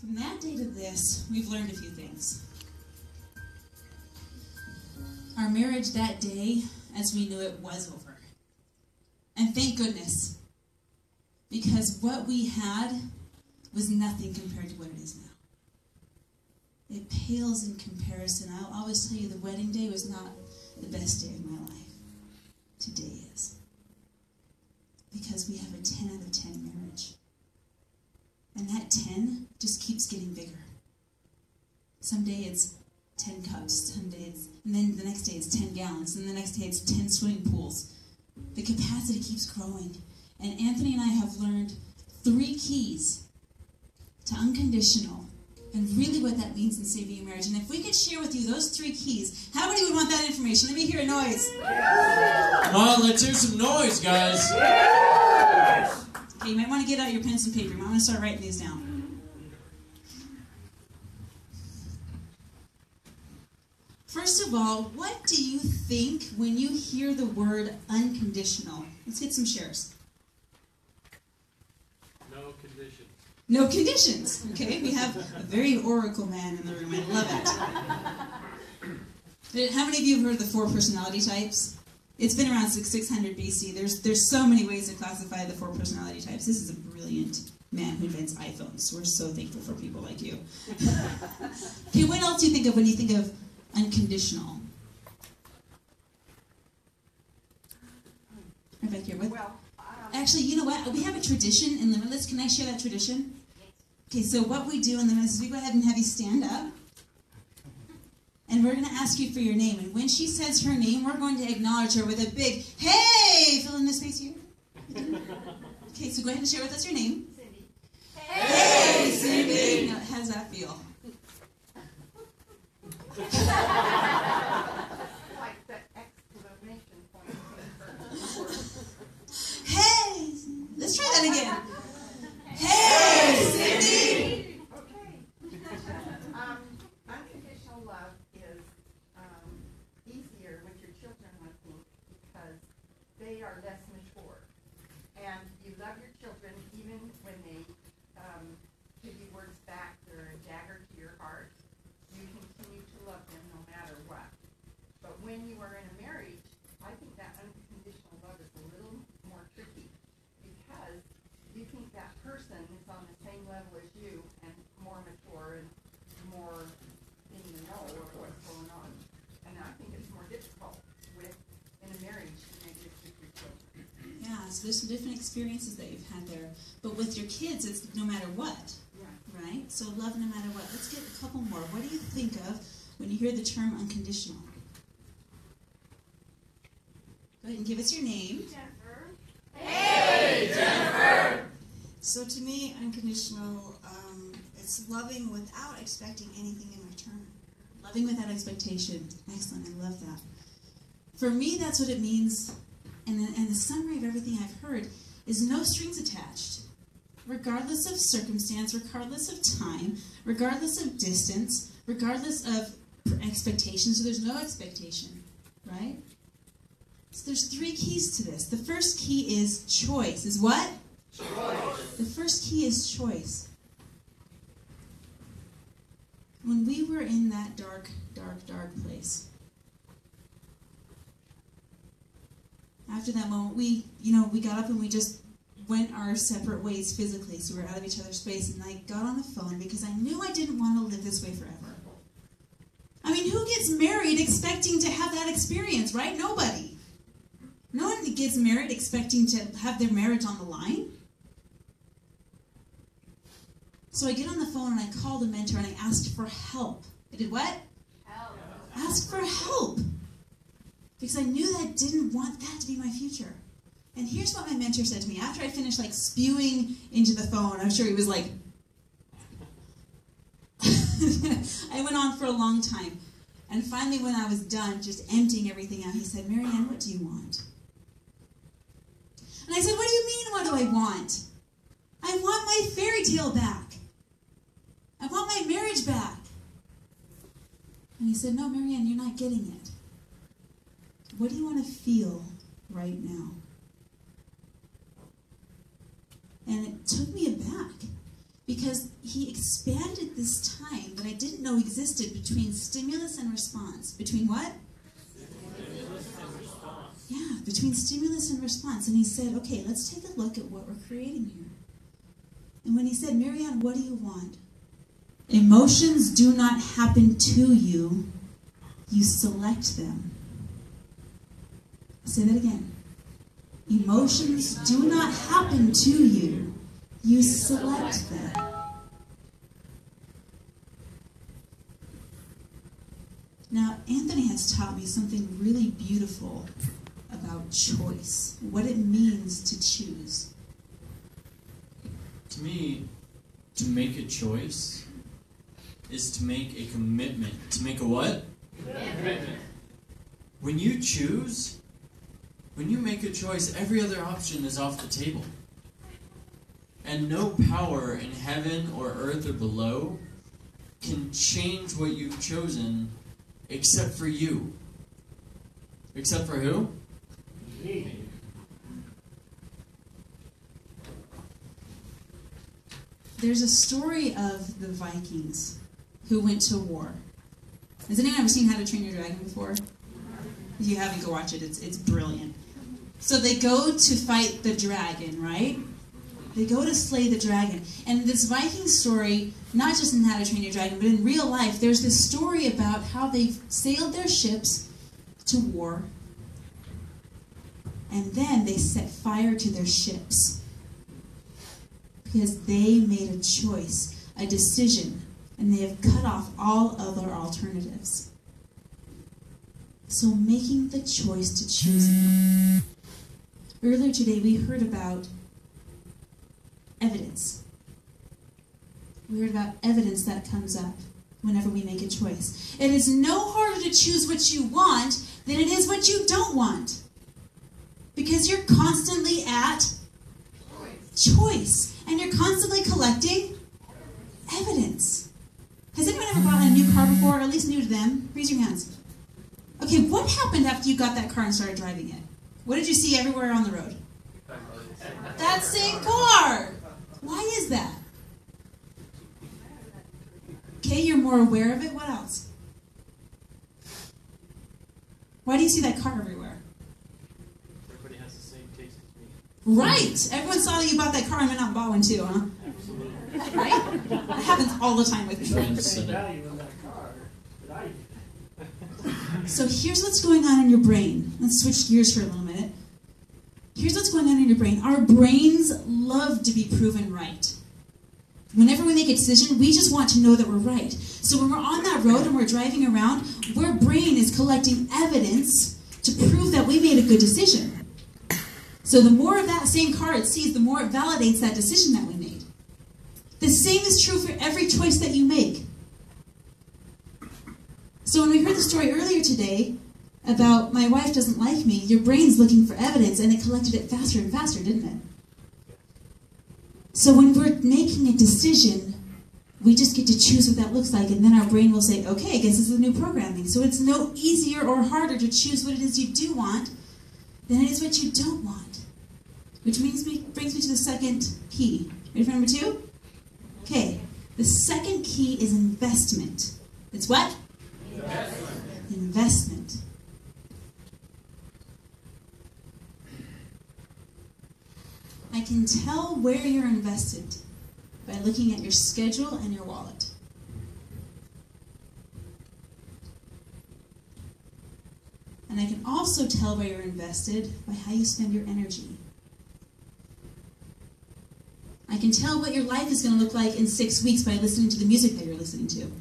From that day to this, we've learned a few things. Our marriage that day, as we knew it, was over. And thank goodness. Because what we had was nothing compared to what it is now. It pales in comparison. I'll always tell you the wedding day was not the best day of my life. Today is. Because we have a 10 out of 10 marriage. And that 10 just keeps getting bigger. Someday it's 10 cups, some days, and then the next day it's 10 gallons, and the next day it's 10 swimming pools. The capacity keeps growing. And Anthony and I have learned 3 keys to unconditional, and really what that means in saving your marriage. And if we could share with you those 3 keys, how many would want that information? Let me hear a noise. Come on, let's hear some noise, guys. Okay, you might want to get out your pens and paper. You might want to start writing these down. First of all, what do you think when you hear the word unconditional? Let's get some shares. No conditions. No conditions. Okay, we have a very oracle man in the room. I love it. How many of you have heard of the 4 personality types? It's been around 600 BC. There's so many ways to classify the 4 personality types. This is a brilliant man who invents iPhones. We're so thankful for people like you. Okay, what else do you think of when you think of unconditional? Right back here. Actually, you know what? We have a tradition in Limitless. Can I share that tradition? Okay, so what we do in Limitless is we go ahead and have you stand up. And we're going to ask you for your name. And when she says her name, we're going to acknowledge her with a big, hey! Fill in the space here. Okay, so go ahead and share with us your name. Cindy. Hey, Cindy! Now, how does that feel? Like the exclamation point. Hey! Let's try that again. Hey, Cindy! Okay. Unconditional love is easier with your children, I think, because they are less mature. And you love your children even when they give you words back that are a dagger to your heart. You continue to love them no matter what. But when you are in a marriage, I think that unconditional love is a little more tricky because you think that person is on the same level as you and more mature and more in the know of what's going on. And I think it's more difficult in a marriage than it is with your children. Yeah, so there's some different experiences that you've had there. But with your kids, it's no matter what. Right? So love no matter what. Let's get a couple more. What do you think of when you hear the term unconditional? Go ahead and give us your name. Jennifer. Hey, Jennifer! So to me, unconditional, it's loving without expecting anything in return. Loving without expectation. Excellent. I love that. For me, that's what it means. And the summary of everything I've heard is no strings attached. Regardless of circumstance, regardless of time, regardless of distance, regardless of expectations, so there's no expectation, right? So there's 3 keys to this. The first key is choice. Is what? Choice. The first key is choice. When we were in that dark, dark, dark place, after that moment, we got up and we just went our separate ways physically, so we were out of each other's space, and I got on the phone because I knew I didn't want to live this way forever. I mean, who gets married expecting to have that experience, right? Nobody. No one gets married expecting to have their marriage on the line. So I get on the phone and I called a mentor and I asked for help. I did what? Help. Ask for help. Because I knew that I didn't want that to be my future. And here's what my mentor said to me. After I finished spewing into the phone, I'm sure he was like... I went on for a long time. And finally, when I was done, just emptying everything out, he said, Marianne, what do you want? And I said, what do you mean, what do I want? I want my fairy tale back. I want my marriage back. And he said, no, Marianne, you're not getting it. What do you want to feel right now? And it took me aback. because he expanded this time that I didn't know existed between stimulus and response. Between what? Yeah, between stimulus and response. And he said, okay, let's take a look at what we're creating here. And when he said, Marianne, what do you want? Emotions do not happen to you. You select them. I'll say that again. Emotions do not happen to you. You select them. Now, Anthony has taught me something really beautiful about choice, what it means to choose. To me, to make a choice is to make a commitment. To make a what? Commitment. When you choose, when you make a choice, every other option is off the table. And no power in heaven or earth or below can change what you've chosen except for you. Except for who? Me. There's a story of the Vikings who went to war. Has anyone ever seen How to Train Your Dragon before? If you haven't, go watch it. It's brilliant. So they go to fight the dragon, right? They go to slay the dragon. And this Viking story, not just in How to Train Your Dragon, but in real life, there's this story about how they sailed their ships to war, and then they set fire to their ships because they made a choice, a decision, and they have cut off all other alternatives. So making the choice to choose. Earlier today, we heard about evidence. We heard about evidence that comes up whenever we make a choice. It is no harder to choose what you want than it is what you don't want. Because you're constantly at choice. And you're constantly collecting evidence. Has anyone ever bought a new car before, or at least new to them? Raise your hands. Okay, what happened after you got that car and started driving it? What did you see everywhere on the road? That same car! Why is that? Okay, you're more aware of it. What else? Why do you see that car everywhere? Everybody has the same taste as me. Right! Everyone saw that you bought that car and went out and bought one too, huh? Absolutely. Right? That happens all the time with me. Value in that car that I So here's what's going on in your brain. Let's switch gears for a little minute. Here's what's going on in your brain. Our brains love to be proven right. Whenever we make a decision, we just want to know that we're right. So when we're on that road and we're driving around, our brain is collecting evidence to prove that we made a good decision. So the more of that same car it sees, the more it validates that decision that we made. The same is true for every choice that you make. So when we heard the story earlier today about my wife doesn't like me, your brain's looking for evidence, and it collected it faster and faster, didn't it? So when we're making a decision, we just get to choose what that looks like, and then our brain will say, okay, I guess this is new programming. So it's no easier or harder to choose what it is you do want than it is what you don't want. Which brings me to the second key. Ready for number 2? Okay. The second key is investment. It's what? Investment. I can tell where you're invested by looking at your schedule and your wallet. And I can also tell where you're invested by how you spend your energy. I can tell what your life is going to look like in 6 weeks by listening to the music that you're listening to.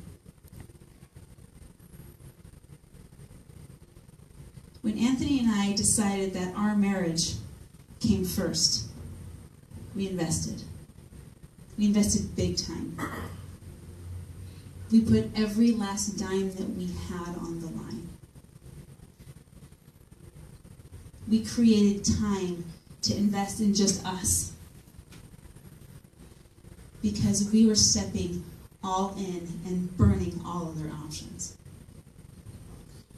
When Anthony and I decided that our marriage came first, we invested. We invested big time. We put every last dime that we had on the line. We created time to invest in just us because we were stepping all in and burning all other options.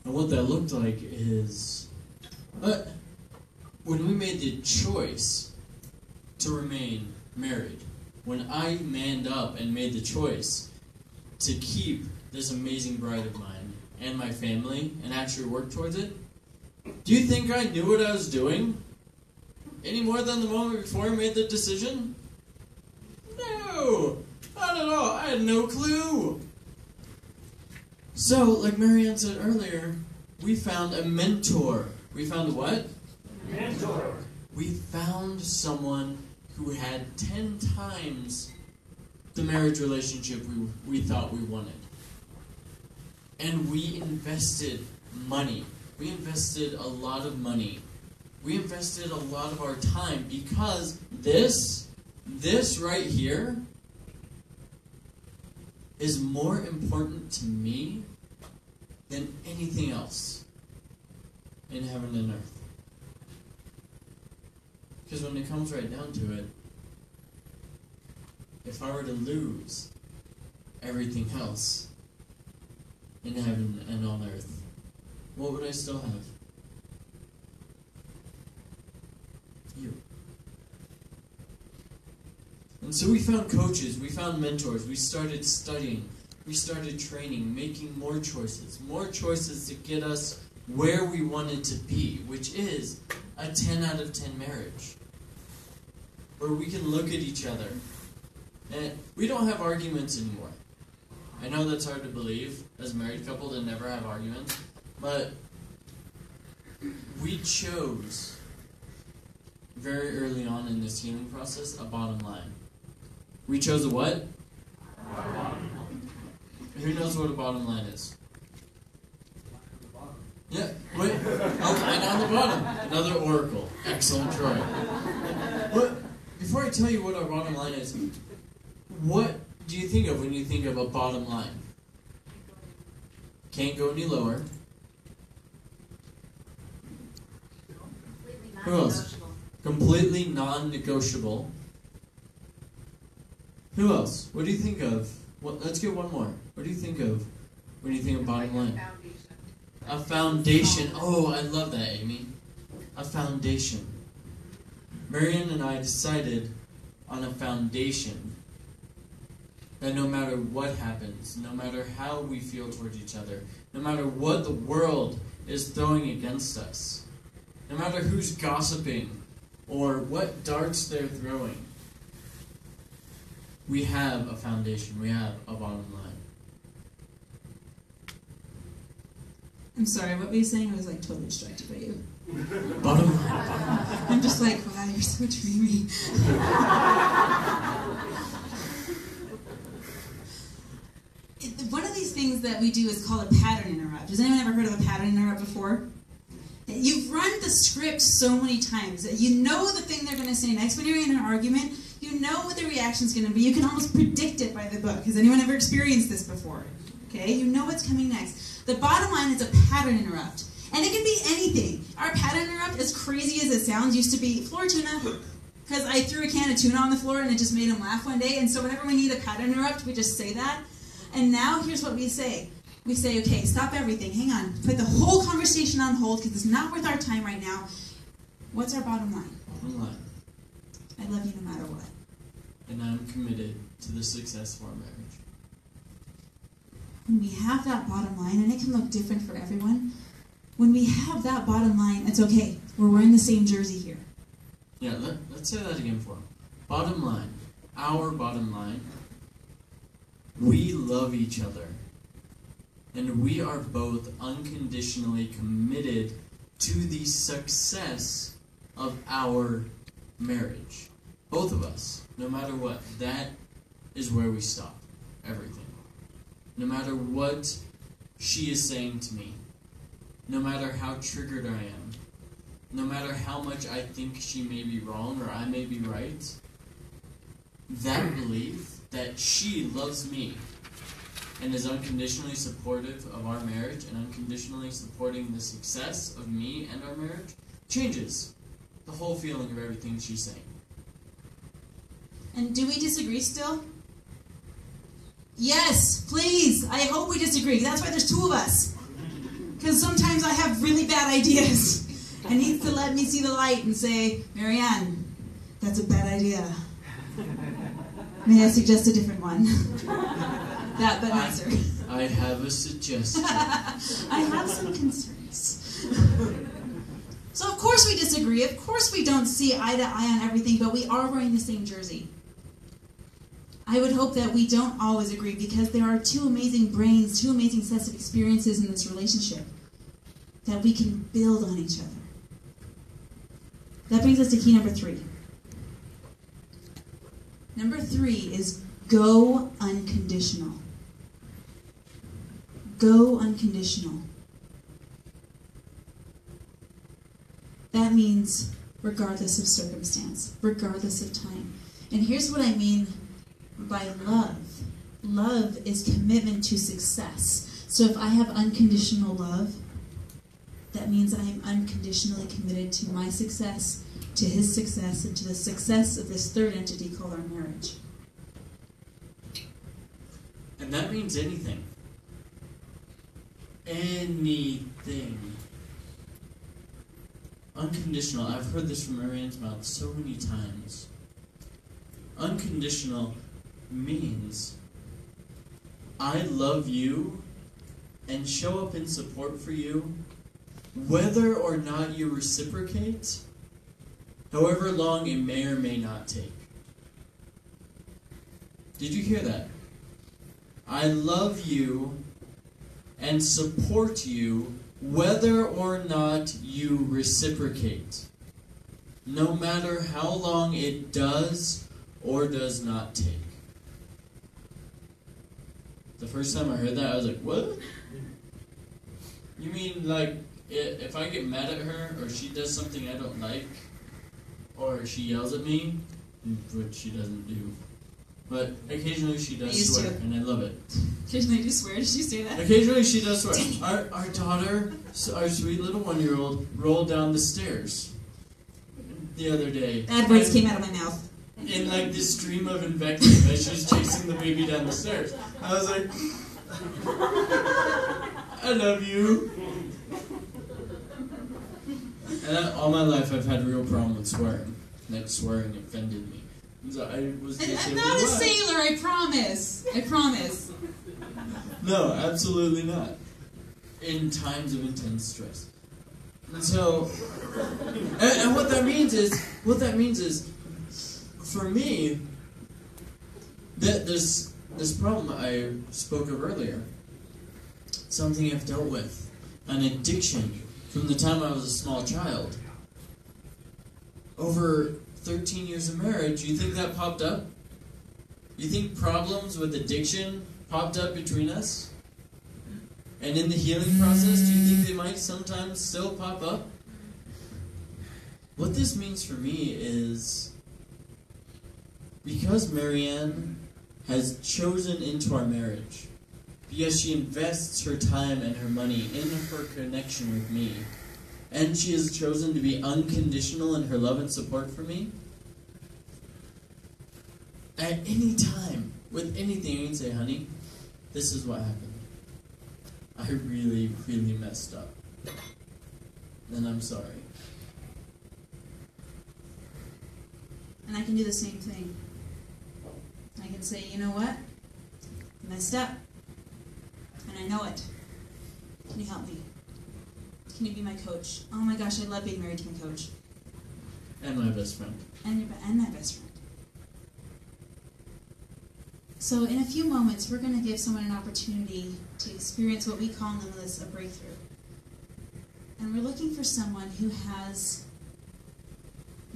And what that looked like is, when we made the choice to remain married, when I manned up and made the choice to keep this amazing bride of mine and my family and actually work towards it, do you think I knew what I was doing? Any more than the moment before I made the decision? No! Not at all. I had no clue. So, like Marianne said earlier, we found a mentor. We found a what? Mentor. We found someone who had 10 times the marriage relationship we thought we wanted. And we invested money. We invested a lot of money. We invested a lot of our time because this right here is more important to me than anything else in heaven and earth. Because when it comes right down to it, if I were to lose everything else in heaven and on earth, what would I still have? You. And so we found coaches, we found mentors, we started studying, we started training, making more choices to get us where we wanted to be, which is a 10 out of 10 marriage. Where we can look at each other. And we don't have arguments anymore. I know that's hard to believe as a married couple to never have arguments, but we chose very early on in this healing process a bottom line. We chose a what? Who knows what a bottom line is? Yeah, wait. Oh, line on the bottom. Another oracle. Excellent, Troy. What? Before I tell you what our bottom line is, what do you think of when you think of a bottom line? Can't go any lower. Who else? Completely non-negotiable. Who else? What do you think of? Let's get one more. What do you think of when you think of bottom line? A foundation. Oh, I love that, Amy. A foundation. Marianne and I decided on a foundation that no matter what happens, no matter how we feel towards each other, no matter what the world is throwing against us, no matter who's gossiping or what darts they're throwing, we have a foundation, we have a bottom line. I'm sorry, what were you saying? I was like totally distracted by you. Bottom line. I'm just like, wow, you're so dreamy. One of these things that we do is called a pattern interrupt. Has anyone ever heard of a pattern interrupt before? You've run the script so many times that you know the thing they're going to say next. When you're in an argument, you know what the reaction's going to be. You can almost predict it by the book. Has anyone ever experienced this before? Okay, you know what's coming next. The bottom line is a pattern interrupt. And it can be anything. Our pattern interrupt, as crazy as it sounds, used to be floor tuna. Because I threw a can of tuna on the floor and it just made him laugh one day. And so whenever we need a pattern interrupt, we just say that. And now here's what we say. We say, okay, stop everything. Hang on. Put the whole conversation on hold because it's not worth our time right now. What's our bottom line? Bottom line. I love you no matter what. And I'm committed to the success of our marriage. When we have that bottom line, and it can look different for everyone, when we have that bottom line, it's okay. We're wearing the same jersey here. Yeah, let's say that again for him. Bottom line. Our bottom line. We love each other. And we are both unconditionally committed to the success of our marriage. Both of us. No matter what. That is where we stop. Everything. No matter what she is saying to me. No matter how triggered I am. No matter how much I think she may be wrong or I may be right. That belief that she loves me and is unconditionally supportive of our marriage and unconditionally supporting the success of me and our marriage changes the whole feeling of everything she's saying. And do we disagree still? Yes, please. I hope we disagree. That's why there's two of us. Because sometimes I have really bad ideas. I need to let me see the light and say, Marianne, that's a bad idea. May I suggest a different one? That, but not, sir. I have a suggestion. I have some concerns. So of course we disagree. Of course we don't see eye to eye on everything, but we are wearing the same jersey. I would hope that we don't always agree because there are two amazing brains, two amazing sets of experiences in this relationship that we can build on each other. That brings us to key number 3. Number 3 is go unconditional. Go unconditional. That means regardless of circumstance, regardless of time. And here's what I mean by love. Love is commitment to success. So if I have unconditional love, that means I am unconditionally committed to my success, to his success, and to the success of this third entity called our marriage. And that means anything. Anything. Unconditional. I've heard this from Marianne's mouth so many times. Unconditional means I love you and show up in support for you whether or not you reciprocate, however long it may or may not take. Did you hear that? I love you and support you whether or not you reciprocate, no matter how long it does or does not take. The first time I heard that, I was like, what? You mean like if I get mad at her or she does something I don't like or she yells at me, which she doesn't do, but occasionally she does swear, and I love it. Occasionally you swear? Did you say that? Occasionally she does swear. Our daughter, our sweet little 1-year-old, rolled down the stairs the other day. Bad words came out of my mouth. In like this stream of invective as she's chasing the baby down the stairs. I was like, I love you. And all my life I've had a real problem with swearing. Like swearing offended me. So I was I'm not a sailor, I promise. I promise. No, absolutely not. In times of intense stress. And so, and what that means is, for me, that this problem I spoke of earlier, something I've dealt with, an addiction from the time I was a small child. Over 13 years of marriage, you think that popped up? You think problems with addiction popped up between us? And in the healing process, do you think they might sometimes still pop up? What this means for me is, because Marianne has chosen into our marriage, because she invests her time and her money in her connection with me, and she has chosen to be unconditional in her love and support for me, at any time, with anything, you can say, honey, this is what happened. I really, really messed up. And I'm sorry. And I can do the same thing. I can say, you know what? I messed up. And I know it. Can you help me? Can you be my coach? Oh my gosh, I love being married to my coach. And my best friend. And my best friend. So in a few moments, we're going to give someone an opportunity to experience what we call in DeNovellis a breakthrough. And we're looking for someone who has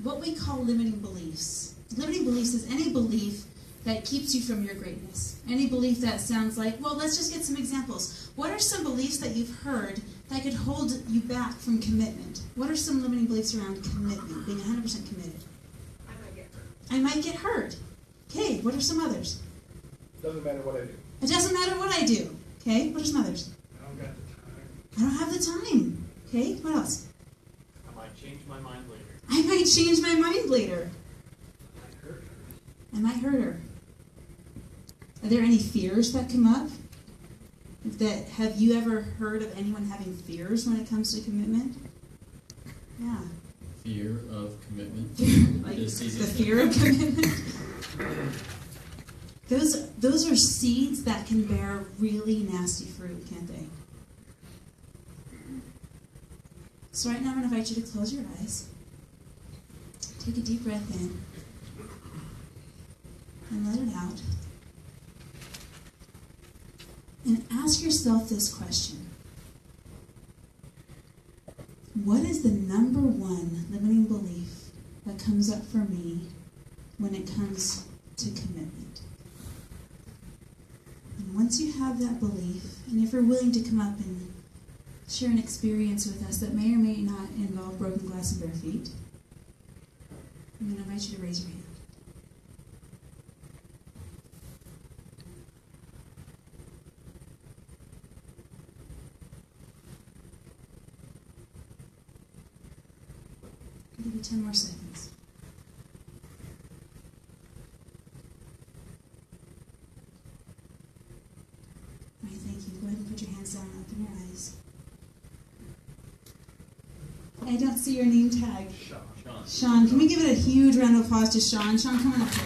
what we call limiting beliefs. Limiting beliefs is any belief that keeps you from your greatness. Any belief that sounds like, well, let's just get some examples. What are some beliefs that you've heard that could hold you back from commitment? What are some limiting beliefs around commitment, being 100% committed? I might get hurt. Okay, what are some others? Doesn't matter what I do. It doesn't matter what I do. Okay, what are some others? I don't got the time. I don't have the time. Okay, what else? I might change my mind later. I might change my mind later. I hurt her. I might hurt her. Are there any fears that come up? Have you ever heard of anyone having fears when it comes to commitment? Yeah. Fear of commitment. Like This is the fear of commitment. Those are seeds that can bear really nasty fruit, can't they? So right now I'm going to invite you to close your eyes. Take a deep breath in. And let it out. And ask yourself this question. What is the number one limiting belief that comes up for me when it comes to commitment? And once you have that belief, and if you're willing to come up and share an experience with us that may or may not involve broken glass and bare feet, I'm going to invite you to raise your hand. I'll give you 10 more seconds. All right, thank you. Go ahead and put your hands down and open your eyes. I don't see your name tag. Sean, can we give it a huge round of applause to Sean? Sean, come on up here.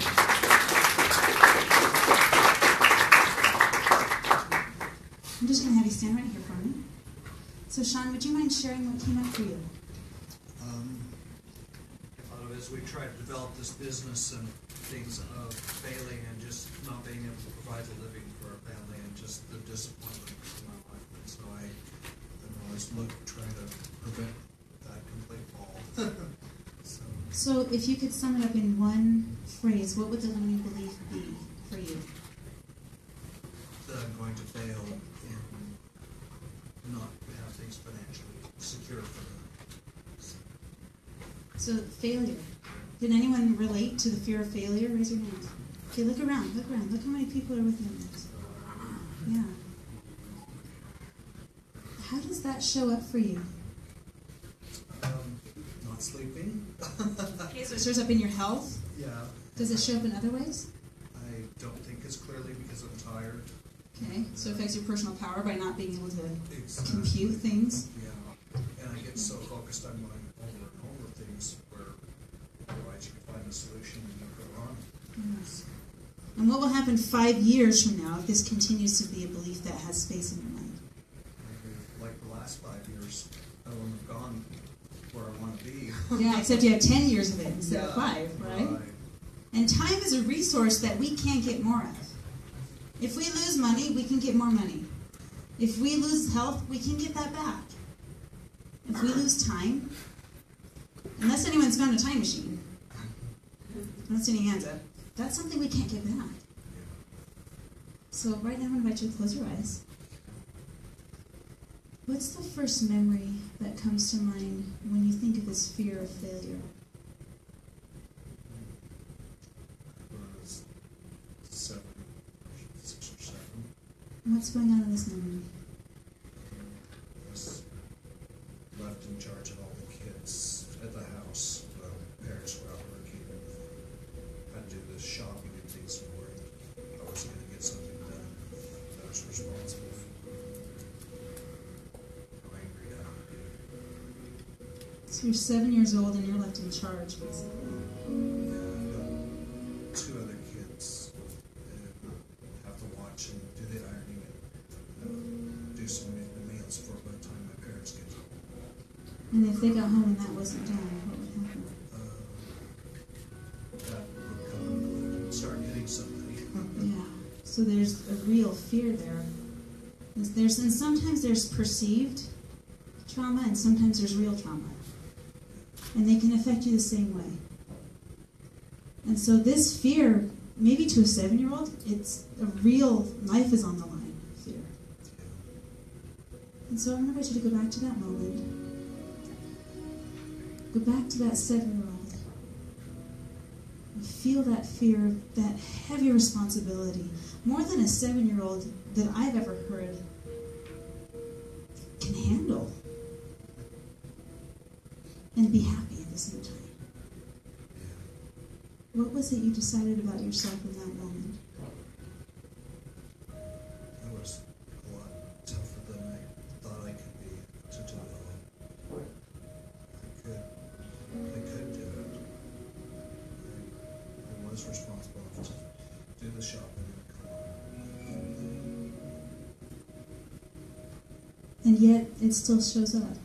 I'm just going to have you stand right here for me. So, Sean, would you mind sharing what came up for you? A lot of it is we try to develop this business and things of failing and just not being able to provide a living for our family and just the disappointment in my life. And so I'm always trying to prevent that complete fall. So if you could sum it up in one phrase, what would the limiting belief be for you? That I'm going to fail and not have things financially secure for them. So failure. Did anyone relate to the fear of failure? Raise your hand. Okay, look around. Look how many people are within this. Yeah. How does that show up for you? Not sleeping. Okay, so it shows up in your health? Yeah. Does it show up in other ways? I don't think as clearly because I'm tired. Okay, so it affects your personal power by not being able to Exactly. compute things? Yeah. And I get so focused on going over and over things where otherwise you can find a solution and you go on. Yes. And what will happen 5 years from now if this continues to be a belief that has space in your mind? Maybe like the last 5 years, I wouldn't have gone where I want to be. Yeah, except you have 10 years of it instead of 5, right? Right. And time is a resource that we can't get more of. If we lose money, we can get more money. If we lose health, we can get that back. If we lose time, unless anyone's found a time machine, I don't see any hands up, that's something we can't get back. So right now I'm going to invite you to close your eyes. What's the first memory that comes to mind when you think of this fear of failure? When I was 6 or 7. What's going on in this memory? I was left in charge of all the kids at the house. Well, parents were out working. Had to do the shopping and things for it. I was going to get something done. I was responsible for how angry I would be. So you're 7 years old and you're left in charge, basically. Yeah, I got 2 other kids that have to watch and do the ironing and do some of the meals for by the time my parents get home. And if they got home and that wasn't done, what would happen? That would come and start hitting somebody. Yeah. So there's a real fear there. And sometimes there's perceived trauma and sometimes there's real trauma. And they can affect you the same way. And so this fear, maybe to a 7-year-old, it's a real life is on the line fear. And so I'm going to invite you to go back to that moment. Go back to that 7-year-old. And feel that fear, that heavy responsibility. More than a 7-year-old that I've ever heard can handle. And be happy at the same time. What was it you decided about yourself in that moment? I was a lot tougher than I thought I could be to do it all. I could do it. I was responsible enough to do the shopping And yet, it still shows up.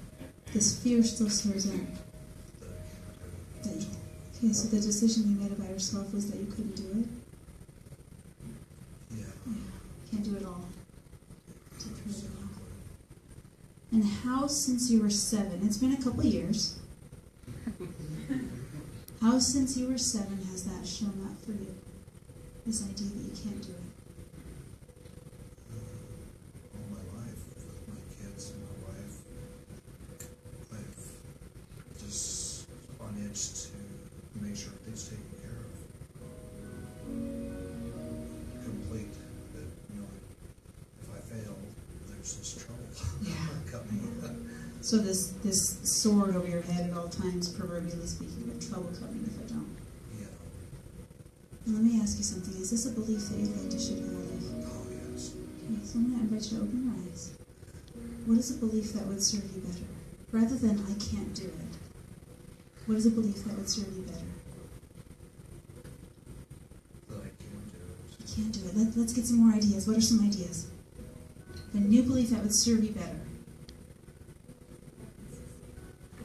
This fear still shows up. Okay, so the decision you made about yourself was that you couldn't do it? Yeah. Can't do it all. Take care of it all. And how, since you were 7, it's been a couple of years, how, since you were 7, has that shown up for you? This idea that you can't do it? All my life, with my kids and my wife, I've just on edge to make sure everything's taken care of. Complete that, you know, if I fail, there's this trouble coming. So this sword over your head at all times, proverbially speaking, of trouble coming if I don't. Yeah. Now, let me ask you something. Is this a belief that you'd like to shift in your life? Oh, yes. Okay, so I'm going to invite you to open your eyes. What is a belief that would serve you better? Rather than, I can't do it. What is a belief that would serve you better? That I can't do it. You can't do it. Let's get some more ideas. What are some ideas? A new belief that would serve you better.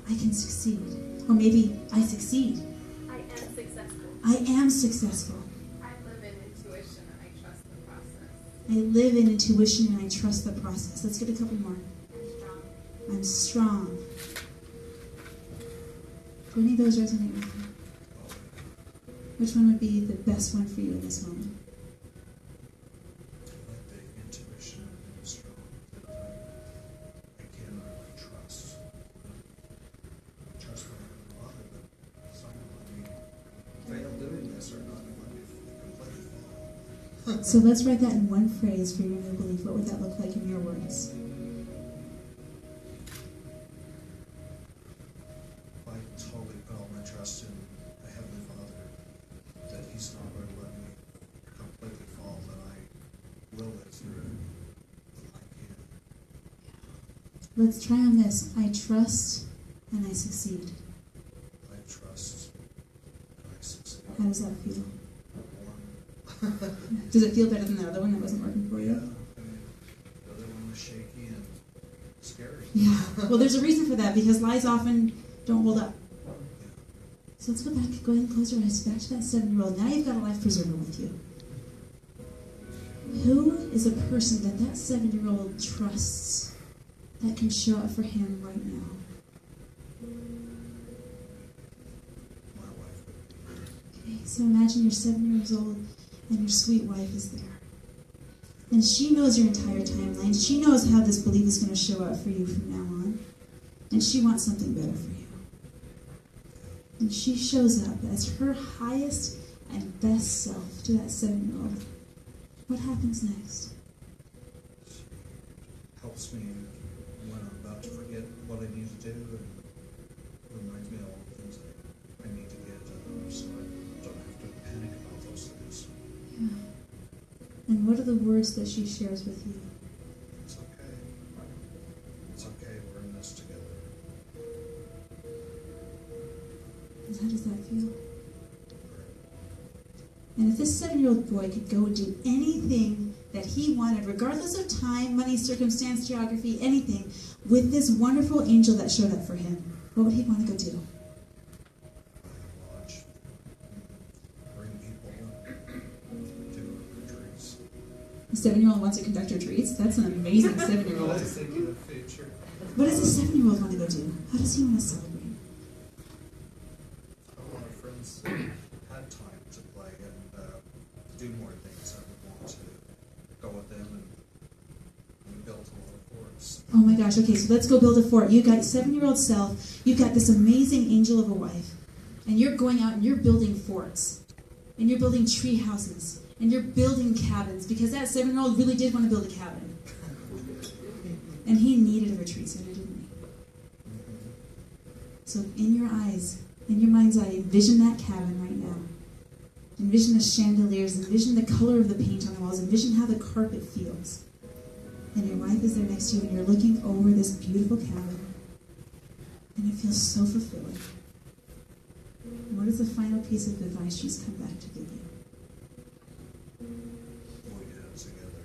I can succeed. Or maybe, I succeed. I am successful. I am successful. I live in intuition and I trust the process. I live in intuition and I trust the process. Let's get a couple more. I'm strong. I'm strong. Do any of those resonate with you? Which one would be the best one for you in this moment? Like the intuition and strong that I can really trust. Trust my father, but it's not going to let me fail doing this or not let me completely fail. So let's write that in one phrase for your new belief. What would that look like in your words? I totally put all my trust in the Heavenly Father, that He's not going to let me completely fall, that I will live through it. I can. Let's try on this. I trust and I succeed. I trust and I succeed. How does that feel? Warm. Does it feel better than the other one that wasn't working for Yeah. you? I mean, the other one was shaky and scary. Yeah. Well, there's a reason for that because lies often don't hold up. Yeah. So let's go back. Go ahead and close your eyes. Back to that 7-year-old. Now you've got a life preserver with you. Who is a person that 7-year-old trusts that can show up for him right now? My wife would be. Okay, so imagine you're 7 years old and your sweet wife is there. And she knows your entire timeline. She knows how this belief is going to show up for you from now on. And she wants something better for you. And she shows up as her highest and best self to that 7-year-old. What happens next? She helps me when I'm about to forget what I need to do and reminds me of all the things that I need to get done so I don't have to panic about those things. Yeah. And what are the words that she shares with you? It's okay. It's okay. We're in this together. And how does that feel? And if this 7-year-old boy could go and do anything that he wanted, regardless of time, money, circumstance, geography, anything, with this wonderful angel that showed up for him, what would he want to go do? Watch. Bring people to retreats. A 7-year-old wants to conduct retreats? That's an amazing 7-year-old. I was thinking of the future. What does a 7-year-old want to go do? How does he want to celebrate? A lot of friends had time to play and do more things. I would want to go with them and we built a lot of forts. Oh my gosh, okay, so let's go build a fort. You've got 7-year-old self, you've got this amazing angel of a wife, and you're going out and you're building forts, and you're building tree houses, and you're building cabins, because that 7-year-old really did want to build a cabin. And he needed a retreat center, didn't he? So in your eyes, in your mind's eye, envision that cabin right now. Envision the chandeliers, envision the color of the paint on the walls, envision how the carpet feels. And your wife is there next to you and you're looking over this beautiful cabin. And it feels so fulfilling. What is the final piece of advice she's come back to give you? Hold your hands together.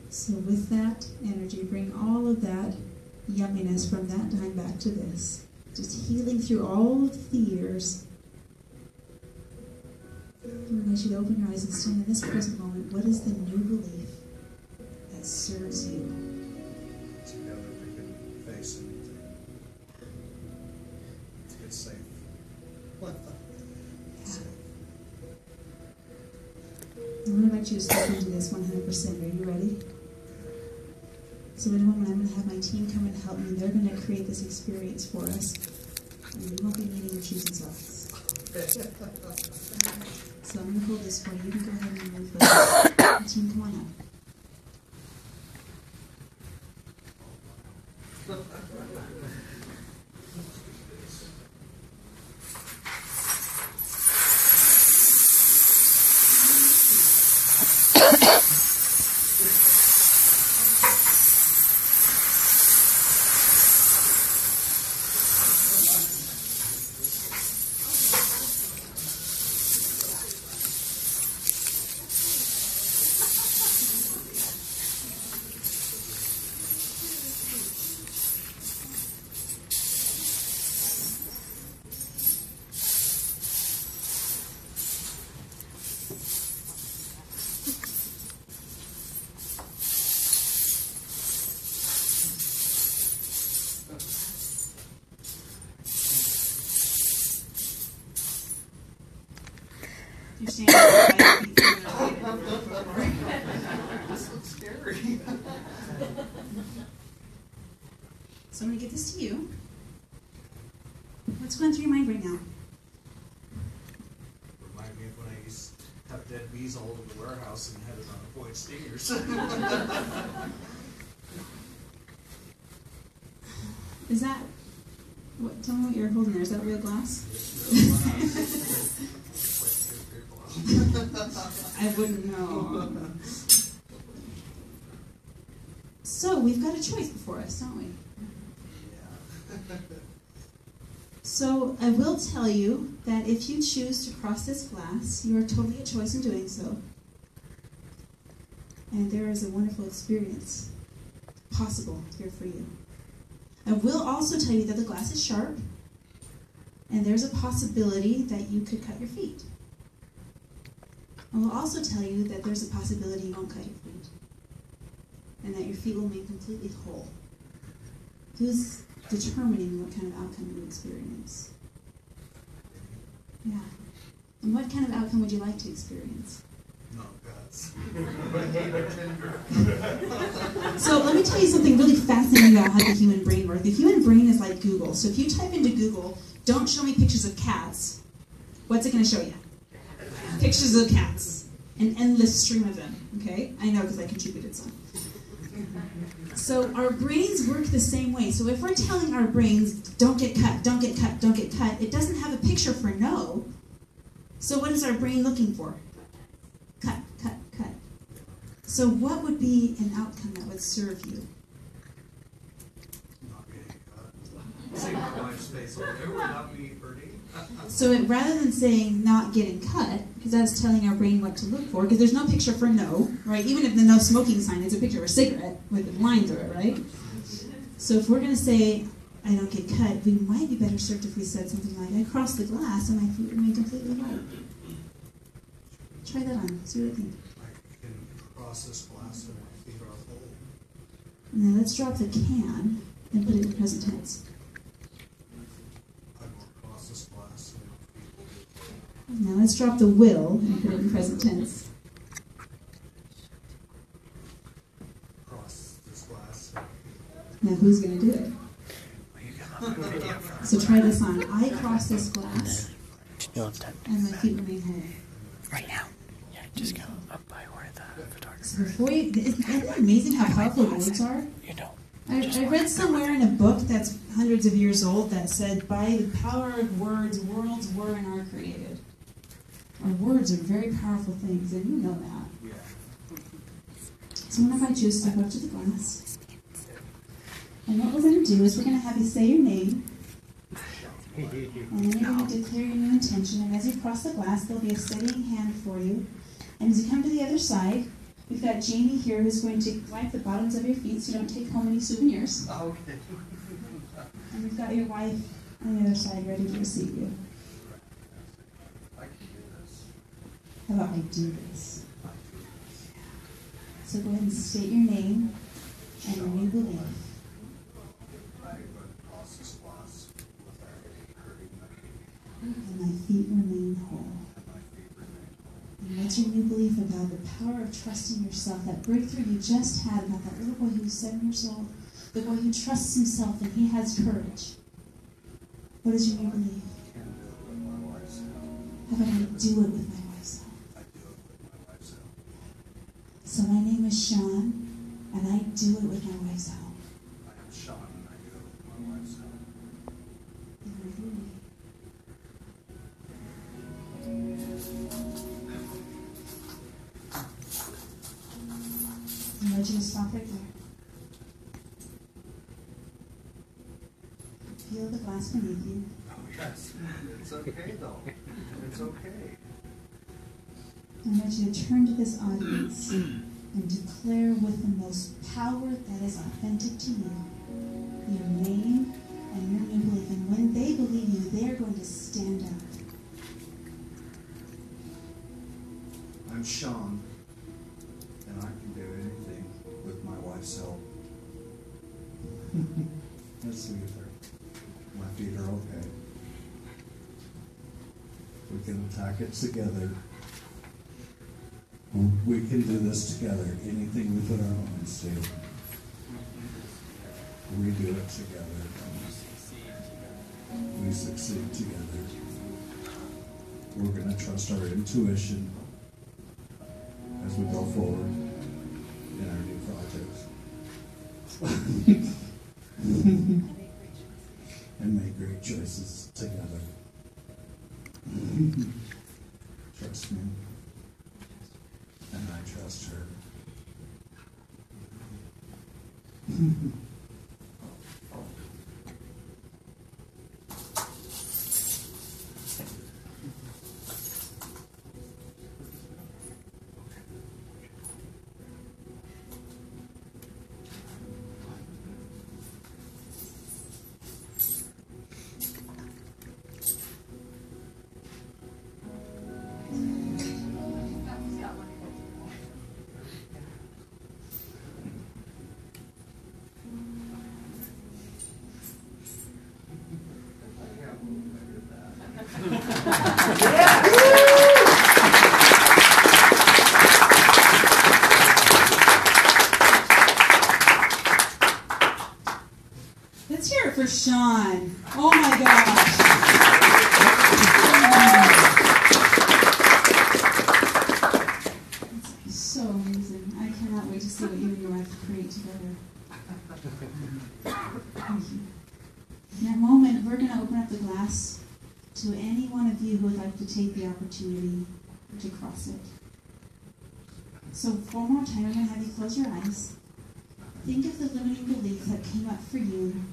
So with that energy, bring all of that yumminess from that time back to this. Just healing through all of the years. I invite you to open your eyes and stand in this present moment. What is the new belief that serves you? Together we can face anything. It's safe. Safe. I'm going to invite you to step into this 100%. Are you ready? So in a moment, I'm going to have my team come and help me. They're going to create this experience for us. And we won't be needing or choosing sides. So I'm going to hold this for you. You can go ahead and move this. Team, come on up. You're standing This looks scary. So I'm going to give this to you. What's going through your mind right now? Remind me of when I used to have dead bees all over the warehouse and had it on avoid stingers. Is that, what? Tell me what you're holding there. Is that real glass? I wouldn't know. So we've got a choice before us, don't we? Yeah. So I will tell you that if you choose to cross this glass, you are totally a choice in doing so. And there is a wonderful experience possible here for you. I will also tell you that the glass is sharp, and there's a possibility that you could cut your feet. I will also tell you that there's a possibility you won't cut your feet, and that your feet will remain completely whole. Who's determining what kind of outcome you experience? Yeah. And what kind of outcome would you like to experience? No guts. So let me tell you something really fascinating about how the human brain works. The human brain is like Google. So if you type into Google, "Don't show me pictures of cats," what's it going to show you? Pictures of cats. An endless stream of them. Okay? I know because I contributed some. So our brains work the same way. So if we're telling our brains, "Don't get cut, don't get cut, don't get cut," it doesn't have a picture for no. So what is our brain looking for? Cut, cut, cut. So what would be an outcome that would serve you? Not getting cut. See my wife's face over there, not me hurting. So rather than saying not getting cut, because that's telling our brain what to look for, because there's no picture for no, right? Even if the no smoking sign is a picture of a cigarette with a line through it, right? So if we're going to say, "I don't get cut," we might be better served if we said something like, "I cross the glass and my feet remain completely white." Try that on. See what you think. I can cross this glass and my feet are whole. Now let's drop the can and put it in present tense. I will cross this glass and my feet will be whole. Now let's drop the will and put it in present tense. Cross this glass and my feet Now who's going to do it? So try this on. I cross this glass and my feet remain whole. Right now. Yeah, just go up by where the photographer So before you, isn't it amazing how powerful words are? you know. I read somewhere in a book that's hundreds of years old that said, "By the power of words, worlds were and are created." Our words are very powerful things, and you know that. Yeah. So I'm going to invite you to step up to the glass. And what we're going to do is we're going to have you say your name. And then you're going to declare your new intention. And as you cross the glass, there'll be a steadying hand for you. And as you come to the other side, We've got Jamie here who's going to wipe the bottoms of your feet so you don't take home any souvenirs. Okay. And we've got your wife on the other side ready to receive you. I can do this. How about I do this? So go ahead and state your name and your new belief. I would cross this glass without hurting my feet. And my feet remain whole. And my feet remain whole. And what's your new belief about the power of trusting yourself? That breakthrough you just had about that little boy who's 7 years old, the boy who trusts himself and he has courage. What is your new belief? I can do it with my wife's help. How about I do it with my wife's help? I do it with my wife's help. So my name is Sean, and I do it with my wife's help. I am Sean and I do it with my wife's help. And I believe. I want you to stop right there. Feel the glass beneath you. Oh, yes. It's okay, though. It's okay. I want you to turn to this audience and declare with the most power that is authentic to you your name and your new belief. And when they believe you, they're going to stand up. I'm Sean, and I can do anything with my wife's help. That's sweet of her. My feet are okay. We can attack it together. We can do this together. Anything we put our minds to. We do it together. We succeed together. We're going to trust our intuition as we go forward in our new projects. And make great choices together. Trust me. And I trust her. Let's hear it for Sean. Oh my gosh. It's so amazing. I cannot wait to see what you and your wife create together. Thank you. In that moment, we're going to open up the glass to any one of you who would like to take the opportunity to cross it. So one more time, I'm going to have you close your eyes. Think of the limiting belief that came up for you.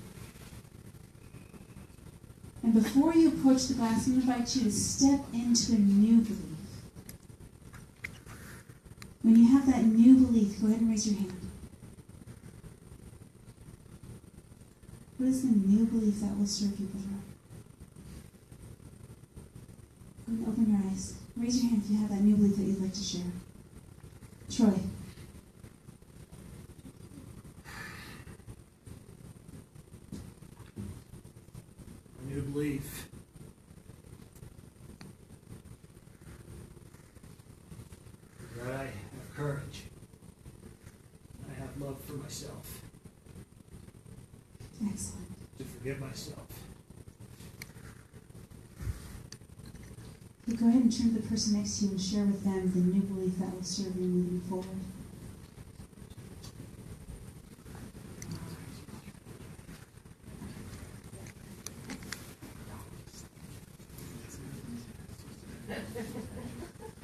And before you approach the glass, I'm going to invite you to step into a new belief. When you have that new belief, go ahead and raise your hand. What is the new belief that will serve you better? Go ahead and open your eyes. Raise your hand if you have that new belief that you'd like to share. Troy. New belief. That I have courage. I have love for myself. Excellent. To forgive myself. You go ahead and turn to the person next to you and share with them the new belief that will serve you moving forward.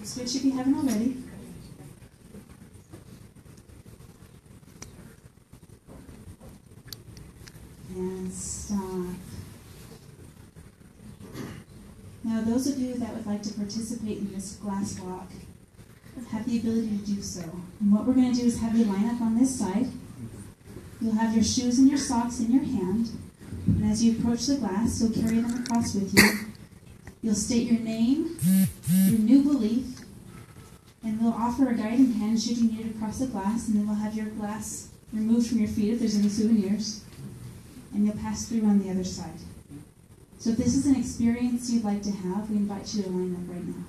Switch if you haven't already. And stop. Now, those of you that would like to participate in this glass walk, have the ability to do so. And what we're going to do is have you line up on this side. You'll have your shoes and your socks in your hand. And as you approach the glass, you'll carry them across with you. You'll state your name, your new belief, and we'll offer a guiding hand should you need it across the glass, and then we'll have your glass removed from your feet if there's any souvenirs, and you'll pass through on the other side. So if this is an experience you'd like to have, we invite you to line up right now.